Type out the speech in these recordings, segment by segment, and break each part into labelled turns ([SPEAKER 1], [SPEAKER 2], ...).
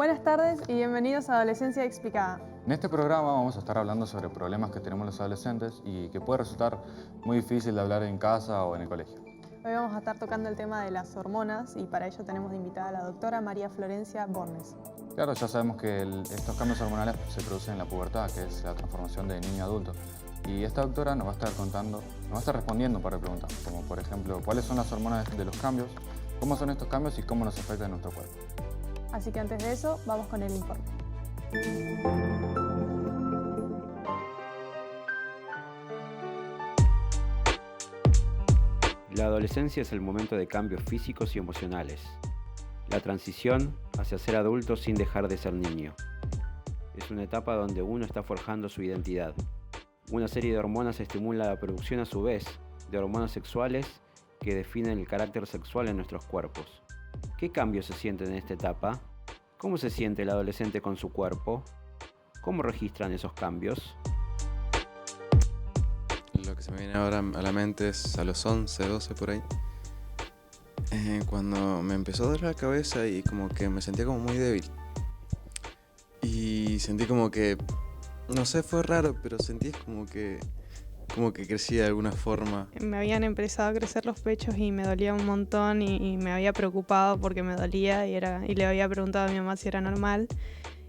[SPEAKER 1] Buenas tardes y bienvenidos a Adolescencia Explicada.
[SPEAKER 2] En este programa vamos a estar hablando sobre problemas que tenemos los adolescentes y que puede resultar muy difícil de hablar en casa o en el colegio.
[SPEAKER 1] Hoy vamos a estar tocando el tema de las hormonas y para ello tenemos de invitada a la doctora María Florencia Bornes.
[SPEAKER 2] Claro, ya sabemos que estos cambios hormonales se producen en la pubertad, que es la transformación de niño a adulto. Y esta doctora nos va a estar respondiendo un par de preguntas, como por ejemplo, ¿cuáles son las hormonas de los cambios? ¿Cómo son estos cambios y cómo nos afectan en nuestro cuerpo?
[SPEAKER 1] Así que antes de eso, vamos con el informe.
[SPEAKER 3] La adolescencia es el momento de cambios físicos y emocionales. La transición hacia ser adulto sin dejar de ser niño. Es una etapa donde uno está forjando su identidad. Una serie de hormonas estimula la producción a su vez de hormonas sexuales que definen el carácter sexual en nuestros cuerpos. ¿Qué cambios se sienten en esta etapa? ¿Cómo se siente el adolescente con su cuerpo? ¿Cómo registran esos cambios?
[SPEAKER 4] Lo que se me viene ahora a la mente es a los 11, 12 por ahí. Cuando me empezó a doler la cabeza y como que me sentía como muy débil. Y sentí como que, no sé, fue raro, pero sentí como que crecía de alguna forma.
[SPEAKER 1] Me habían empezado a crecer los pechos y me dolía un montón y me había preocupado porque me dolía y le había preguntado a mi mamá si era normal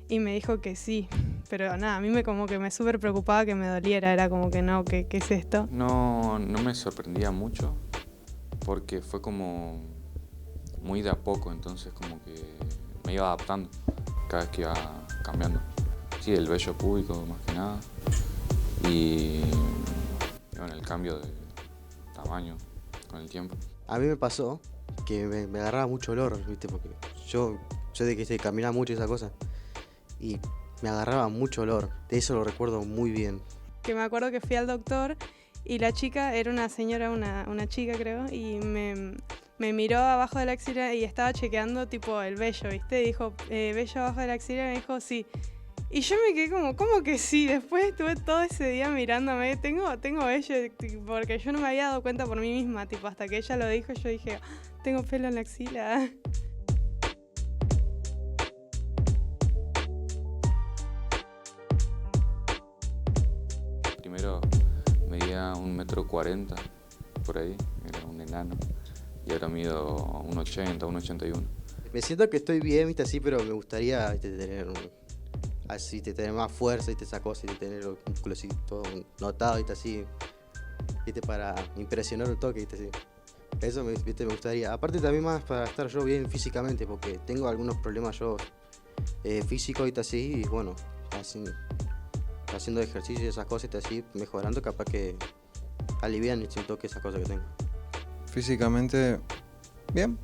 [SPEAKER 1] y me dijo que sí, pero nada, a mí me súper preocupaba que me doliera, era como que no, ¿qué es esto?
[SPEAKER 2] No me sorprendía mucho porque fue como muy de a poco, entonces como que me iba adaptando cada vez que iba cambiando. Sí, el vello púbico más que nada y bueno, el cambio de tamaño con el tiempo.
[SPEAKER 5] A mí me pasó que me agarraba mucho olor, ¿viste? Porque yo de que caminaba mucho y esa cosa. Y me agarraba mucho olor. De eso lo recuerdo muy bien.
[SPEAKER 1] Que me acuerdo que fui al doctor y la chica era una señora, una chica creo, y me miró abajo de la axila y estaba chequeando tipo el vello, ¿viste? Y dijo, vello abajo de la axila, y me dijo, sí. Y yo me quedé como, ¿cómo que sí? Después estuve todo ese día mirándome, tengo vello, porque yo no me había dado cuenta por mí misma, tipo, hasta que ella lo dijo, yo dije, tengo pelo en la axila.
[SPEAKER 2] Primero medía 1,40 m por ahí, era un enano, y ahora mido 1,80, 1,81.
[SPEAKER 5] Me siento que estoy bien, ¿viste? Así, pero me gustaría, ¿viste? Tener más fuerza, ¿viste? Esa cosa, y tener los músculos así todo notado, ¿viste? Así, ¿viste? Para impresionar un toque, ¿viste? Así. Eso ¿viste? Me gustaría. Aparte también más para estar yo bien físicamente, porque tengo algunos problemas yo físicos, ¿viste? Así, y bueno, así, haciendo ejercicio y esas cosas, ¿viste? Así, mejorando, capaz que alivian un toque esas cosas que tengo.
[SPEAKER 4] Físicamente, bien.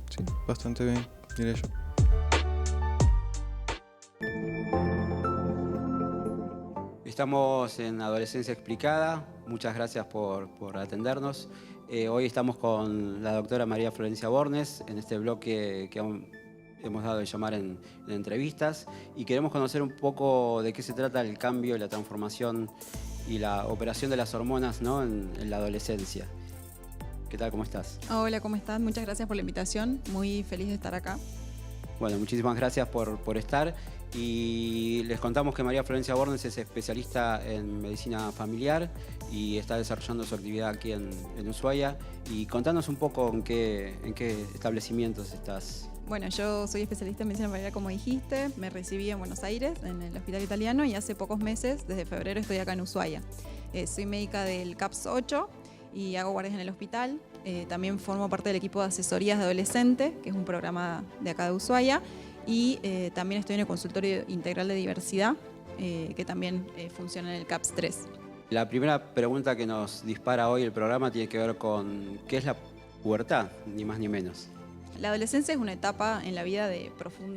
[SPEAKER 4] Sí, bastante bien, diría yo.
[SPEAKER 3] Estamos en Adolescencia Explicada. Muchas gracias por atendernos. Hoy estamos con la doctora María Florencia Bornes en este bloque que hemos dado de llamar en entrevistas y queremos conocer un poco de qué se trata el cambio, la transformación y la operación de las hormonas, ¿no? en la adolescencia. ¿Qué tal? ¿Cómo estás?
[SPEAKER 6] Hola, ¿cómo estás? Muchas gracias por la invitación. Muy feliz de estar acá.
[SPEAKER 3] Bueno, muchísimas gracias por estar. Y les contamos que María Florencia Bornes es especialista en medicina familiar y está desarrollando su actividad aquí en Ushuaia. Y contanos un poco en qué establecimientos estás.
[SPEAKER 6] Bueno, yo soy especialista en medicina familiar, como dijiste. Me recibí en Buenos Aires, en el Hospital Italiano, y hace pocos meses, desde febrero, estoy acá en Ushuaia. Soy médica del CAPS 8 y hago guardias en el hospital. También formo parte del equipo de asesorías de adolescente, que es un programa de acá de Ushuaia. Y también estoy en el consultorio integral de diversidad, que también funciona en el CAPS 3.
[SPEAKER 3] La primera pregunta que nos dispara hoy el programa tiene que ver con qué es la pubertad, ni más ni menos.
[SPEAKER 6] La adolescencia es una etapa en la vida que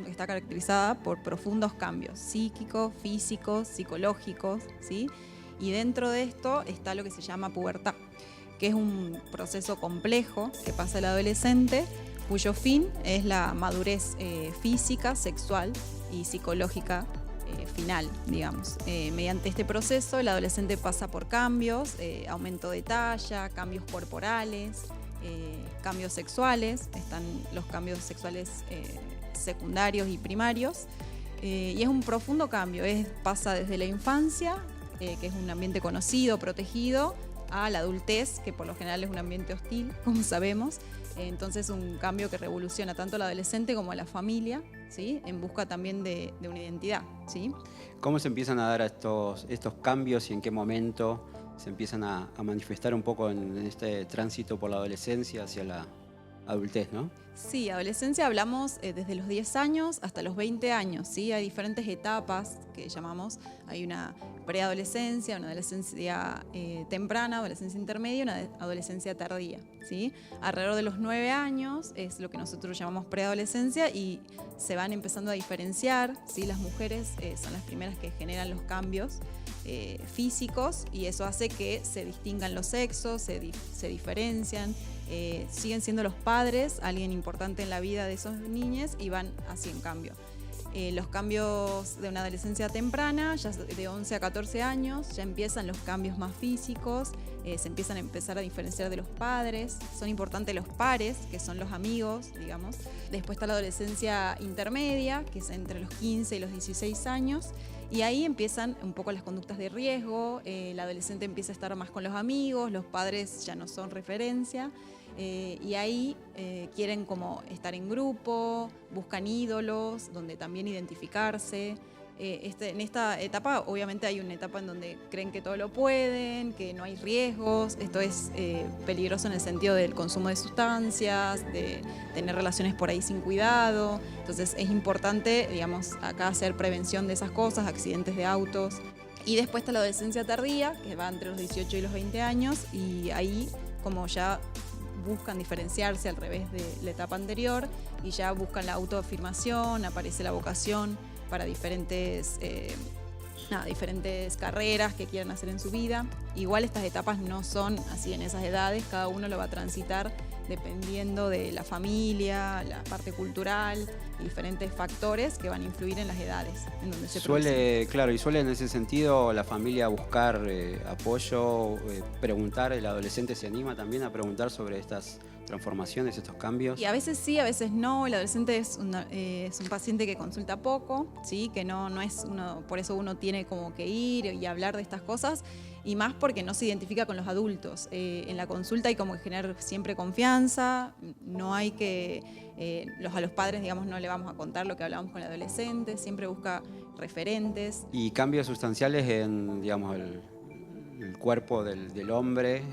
[SPEAKER 6] está caracterizada por profundos cambios psíquicos, físicos, psicológicos, ¿sí? Y dentro de esto está lo que se llama pubertad, que es un proceso complejo que pasa el adolescente, cuyo fin es la madurez física, sexual y psicológica final, digamos. Mediante este proceso el adolescente pasa por cambios, aumento de talla, cambios corporales, cambios sexuales. Están los cambios sexuales secundarios y primarios. Y es un profundo cambio, pasa desde la infancia, que es un ambiente conocido, protegido, a la adultez, que por lo general es un ambiente hostil, como sabemos. Entonces un cambio que revoluciona tanto al adolescente como a la familia, ¿sí? En busca también de una identidad, ¿sí?
[SPEAKER 3] ¿Cómo se empiezan a dar estos cambios y en qué momento se empiezan a manifestar un poco en este tránsito por la adolescencia hacia la adultez, ¿no?
[SPEAKER 6] Sí, adolescencia hablamos desde los 10 años hasta los 20 años, ¿sí? Hay diferentes etapas que llamamos. Hay una preadolescencia, una adolescencia temprana, adolescencia intermedia, una adolescencia tardía, ¿sí? Alrededor de los 9 años es lo que nosotros llamamos preadolescencia y se van empezando a diferenciar, ¿sí? Las mujeres son las primeras que generan los cambios físicos y eso hace que se distingan los sexos, se diferencian. Siguen siendo los padres alguien importante en la vida de esos niños y van así en cambio. Los cambios de una adolescencia temprana, ya de 11 a 14 años, ya empiezan los cambios más físicos, se empiezan a empezar a diferenciar de los padres, son importantes los pares, que son los amigos, digamos. Después está la adolescencia intermedia, que es entre los 15 y los 16 años, y ahí empiezan un poco las conductas de riesgo, el adolescente empieza a estar más con los amigos, los padres ya no son referencia. Y ahí quieren como estar en grupo, buscan ídolos, donde también identificarse. En esta etapa, obviamente hay una etapa en donde creen que todo lo pueden, que no hay riesgos. Esto es peligroso en el sentido del consumo de sustancias, de tener relaciones por ahí sin cuidado. Entonces es importante, digamos, acá hacer prevención de esas cosas, accidentes de autos. Y después está la adolescencia tardía, que va entre los 18 y los 20 años, y ahí como ya buscan diferenciarse al revés de la etapa anterior y ya buscan la autoafirmación, aparece la vocación para diferentes carreras que quieran hacer en su vida. Igual estas etapas no son así en esas edades, cada uno lo va a transitar dependiendo de la familia, la parte cultural y diferentes factores que van a influir en las edades en donde se
[SPEAKER 3] suele en ese sentido la familia buscar apoyo, preguntar, el adolescente se anima también a preguntar sobre estas transformaciones, estos cambios.
[SPEAKER 6] Y a veces sí, a veces no. El adolescente es un paciente que consulta poco, ¿sí? Que no es uno, por eso uno tiene como que ir y hablar de estas cosas, y más porque no se identifica con los adultos. En la consulta hay como que generar siempre confianza, no hay que, a los padres, digamos, no le vamos a contar lo que hablábamos con el adolescente, siempre busca referentes.
[SPEAKER 3] Y cambios sustanciales en, digamos, el cuerpo del hombre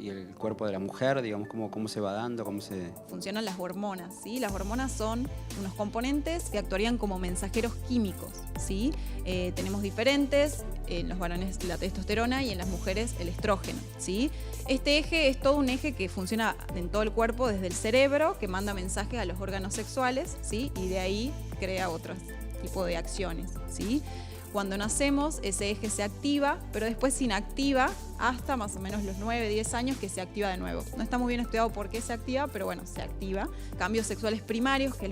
[SPEAKER 3] y el cuerpo de la mujer, digamos, cómo se va dando, cómo se... Funcionan
[SPEAKER 6] las hormonas, ¿sí? Las hormonas son unos componentes que actuarían como mensajeros químicos, ¿sí? Tenemos diferentes, en los varones la testosterona y en las mujeres el estrógeno, ¿sí? Este eje es todo un eje que funciona en todo el cuerpo, desde el cerebro, que manda mensajes a los órganos sexuales, ¿sí? Y de ahí crea otro tipo de acciones, ¿sí? Cuando nacemos, ese eje se activa, pero después se inactiva hasta más o menos los 9, 10 años que se activa de nuevo. No está muy bien estudiado por qué se activa, pero bueno, se activa. Cambios sexuales primarios, que es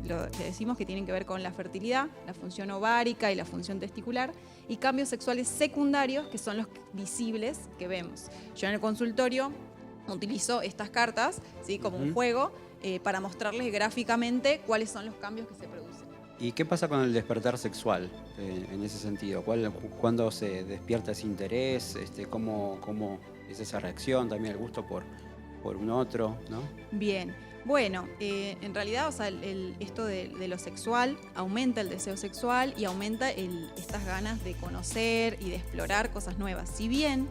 [SPEAKER 6] lo que decimos que tienen que ver con la fertilidad, la función ovárica y la función testicular. Y cambios sexuales secundarios, que son los visibles que vemos. Yo en el consultorio utilizo estas cartas, ¿sí? Como un juego para mostrarles gráficamente cuáles son los cambios que se producen.
[SPEAKER 3] ¿Y qué pasa con el despertar sexual en ese sentido? ¿Cuándo se despierta ese interés? ¿Cómo es esa reacción? También el gusto por un otro, ¿no?
[SPEAKER 6] Bien. Bueno, en realidad, o sea, esto de lo sexual aumenta el deseo sexual y aumenta estas ganas de conocer y de explorar cosas nuevas. Si bien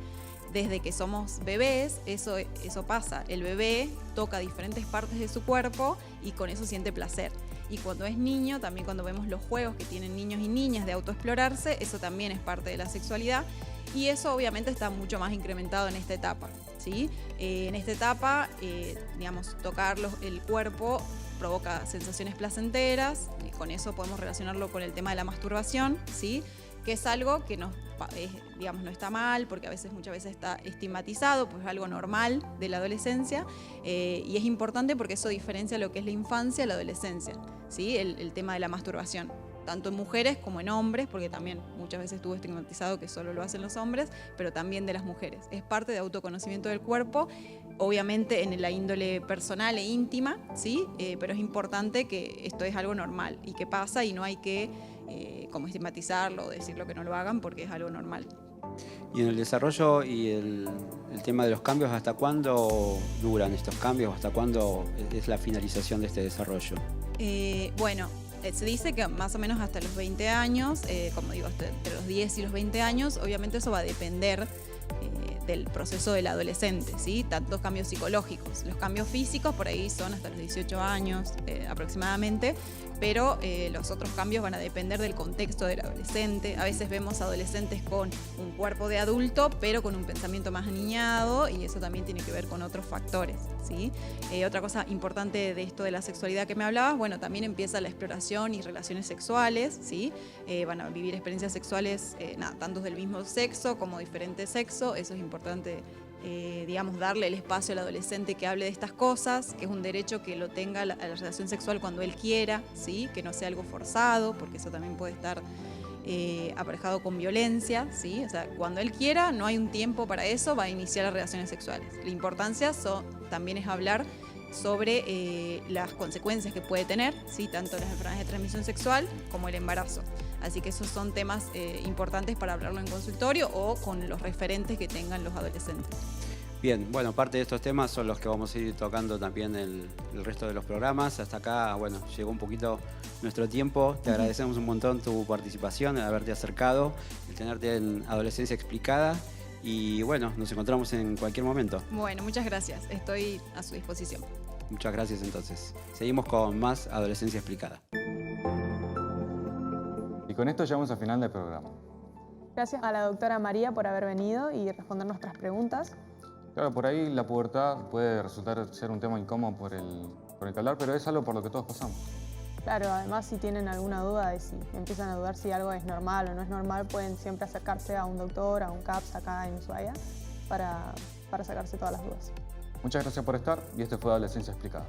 [SPEAKER 6] desde que somos bebés, eso pasa. El bebé toca diferentes partes de su cuerpo y con eso siente placer. Y cuando es niño, también cuando vemos los juegos que tienen niños y niñas de autoexplorarse, eso también es parte de la sexualidad. Y eso obviamente está mucho más incrementado en esta etapa, ¿sí? En esta etapa, digamos, tocar el cuerpo provoca sensaciones placenteras, y con eso podemos relacionarlo con el tema de la masturbación, ¿sí? Que es algo que digamos, no está mal, porque muchas veces está estigmatizado, pues es algo normal de la adolescencia, y es importante porque eso diferencia lo que es la infancia a la adolescencia, ¿sí? El tema de la masturbación. tanto en mujeres como en hombres, porque también muchas veces estuvo estigmatizado que solo lo hacen los hombres, pero también de las mujeres. Es parte de autoconocimiento del cuerpo, obviamente en la índole personal e íntima, ¿sí? Pero es importante que esto es algo normal y que pasa y no hay que como estigmatizarlo o decirlo que no lo hagan porque es algo normal.
[SPEAKER 3] Y en el desarrollo y el tema de los cambios, ¿hasta cuándo duran estos cambios? ¿Hasta cuándo es la finalización de este desarrollo?
[SPEAKER 6] Bueno, se dice que más o menos hasta los 20 años, como digo, entre los 10 y los 20 años, obviamente eso va a depender del proceso del adolescente, ¿sí? Tantos cambios psicológicos. Los cambios físicos por ahí son hasta los 18 años aproximadamente, pero los otros cambios van a depender del contexto del adolescente. A veces vemos adolescentes con un cuerpo de adulto, pero con un pensamiento más aniñado, y eso también tiene que ver con otros factores, ¿sí? Otra cosa importante de esto de la sexualidad que me hablabas, bueno, también empieza la exploración y relaciones sexuales, ¿sí? Van a vivir experiencias sexuales tanto del mismo sexo como diferente sexo. Eso es importante, digamos, darle el espacio al adolescente que hable de estas cosas, que es un derecho que lo tenga a la relación sexual cuando él quiera, ¿sí? Que no sea algo forzado, porque eso también puede estar aparejado con violencia, ¿sí? O sea, cuando él quiera, no hay un tiempo para eso, va a iniciar las relaciones sexuales. La importancia también es hablar sobre las consecuencias que puede tener, ¿sí? Tanto las enfermedades de transmisión sexual como el embarazo. Así que esos son temas importantes para hablarlo en consultorio o con los referentes que tengan los adolescentes.
[SPEAKER 3] Bien, bueno, parte de estos temas son los que vamos a ir tocando también el resto de los programas. Hasta acá, bueno, llegó un poquito nuestro tiempo. Te agradecemos un montón tu participación, el haberte acercado, el tenerte en Adolescencia Explicada. Y bueno, nos encontramos en cualquier momento.
[SPEAKER 6] Bueno, muchas gracias. Estoy a su disposición.
[SPEAKER 3] Muchas gracias entonces. Seguimos con más Adolescencia Explicada.
[SPEAKER 2] Y con esto llegamos al final del programa.
[SPEAKER 1] Gracias a la doctora María por haber venido y responder nuestras preguntas.
[SPEAKER 2] Claro, por ahí la pubertad puede resultar ser un tema incómodo por el que hablar, pero es algo por lo que todos pasamos.
[SPEAKER 1] Claro, además si tienen alguna duda de si empiezan a dudar si algo es normal o no es normal, pueden siempre acercarse a un doctor, a un CAPS acá en Ushuaia para sacarse todas las dudas.
[SPEAKER 2] Muchas gracias por estar y este fue Adolescencia Explicada.